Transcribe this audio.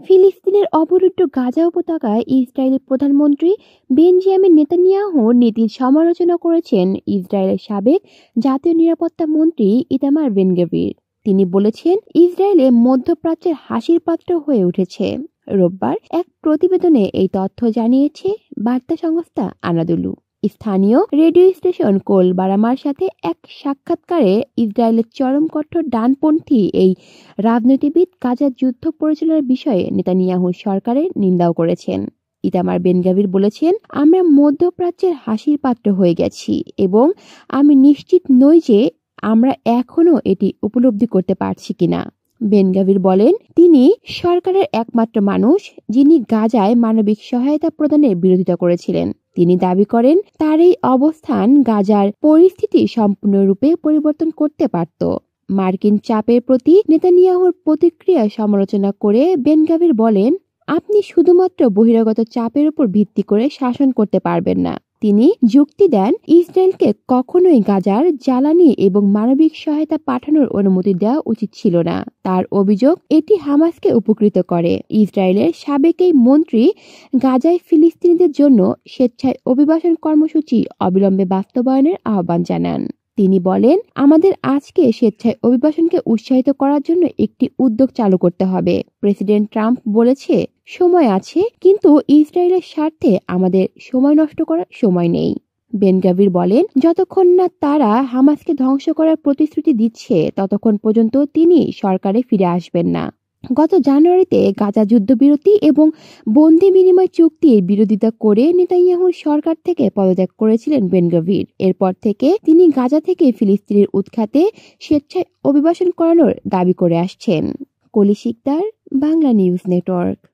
ফিলিস্তিনের অবরুদ্ধ গাজা উপত্যকায় ইসরায়েলের প্রধানমন্ত্রী বেঞ্জামিন নেতানিয়াহুর নীতির সমালোচনা করেছেন ইসরায়েলের সাবেক জাতীয় নিরাপত্তা মন্ত্রী ইতামার বেন-গভির। তিনি বলেছেন, ইসরায়েলে মধ্যপ্রাচ্যের হাসির পাত্র হয়ে উঠেছে। রোববার এক প্রতিবেদনে এই তথ্য জানিয়েছে বার্তা সংস্থা আনাদুলু। স্থানীয় রেডিও স্টেশন কোল বারামার সাথে এক সাক্ষাৎকারে ইসরায়েলের চরম কঠোর ডানপন্থী এই রাজনীতিবিদ গাজার যুদ্ধ পরিচালনার বিষয়ে নেতানিয়াহুর সরকারের নিন্দাও করেছেন। ইতামার বেন-গভির বলেছেন, আমরা মধ্যপ্রাচ্যের হাসির পাত্র হয়ে গেছি এবং আমি নিশ্চিত নই যে আমরা এখনো এটি উপলব্ধি করতে পারছি কিনা। বেন-গভির বলেন, তিনি সরকারের একমাত্র মানুষ যিনি গাজায় মানবিক সহায়তা প্রদানের বিরোধিতা করেছিলেন। তিনি দাবি করেন, তার এই অবস্থান গাজার পরিস্থিতি সম্পূর্ণরূপে পরিবর্তন করতে পারত। মার্কিন চাপের প্রতি নেতানিয়াহুর প্রতিক্রিয়া সমালোচনা করে বেন-গভির বলেন, আপনি শুধুমাত্র বহিরাগত চাপের উপর ভিত্তি করে শাসন করতে পারবেন না। তিনি যুক্তি দেন, ইসরায়েলকে কখনোই গাজার জ্বালানি এবং মানবিক সহায়তা পাঠানোর অনুমতি দেওয়া উচিত ছিল না। তার অভিযোগ, এটি হামাসকে উপকৃত করে। ইসরায়েলের সাবেক এই মন্ত্রী গাজায় ফিলিস্তিনিদের জন্য স্বেচ্ছায় অভিবাসন কর্মসূচি অবিলম্বে বাস্তবায়নের আহ্বান জানান। তিনি বলেন, আমাদের আজকে স্বেচ্ছায় অভিবাসনকে উৎসাহিত করার জন্য একটি উদ্যোগ চালু করতে হবে। প্রেসিডেন্ট ট্রাম্প বলেছে, সময় আছে, কিন্তু ইসরায়েলের স্বার্থে আমাদের সময় নষ্ট করার সময় নেই। বেন-গভির বলেন, যতক্ষণ না তারা হামাসকে ধ্বংস করার প্রতিশ্রুতি দিচ্ছে ততক্ষণ পর্যন্ত তিনি সরকারে ফিরে আসবেন না। গত জানুয়ারিতে গাজা যুদ্ধবিরতি এবং বন্দি বিনিময় চুক্তির বিরোধিতা করে নেতানিয়াহুর সরকার থেকে পদত্যাগ করেছিলেন বেন-গভির। এরপর থেকে তিনি গাজা থেকে ফিলিস্তিনের উৎখাতে স্বেচ্ছায় অভিবাসন করানোর দাবি করে আসছেন। কলি শিকদার, বাংলা নিউজ নেটওয়ার্ক।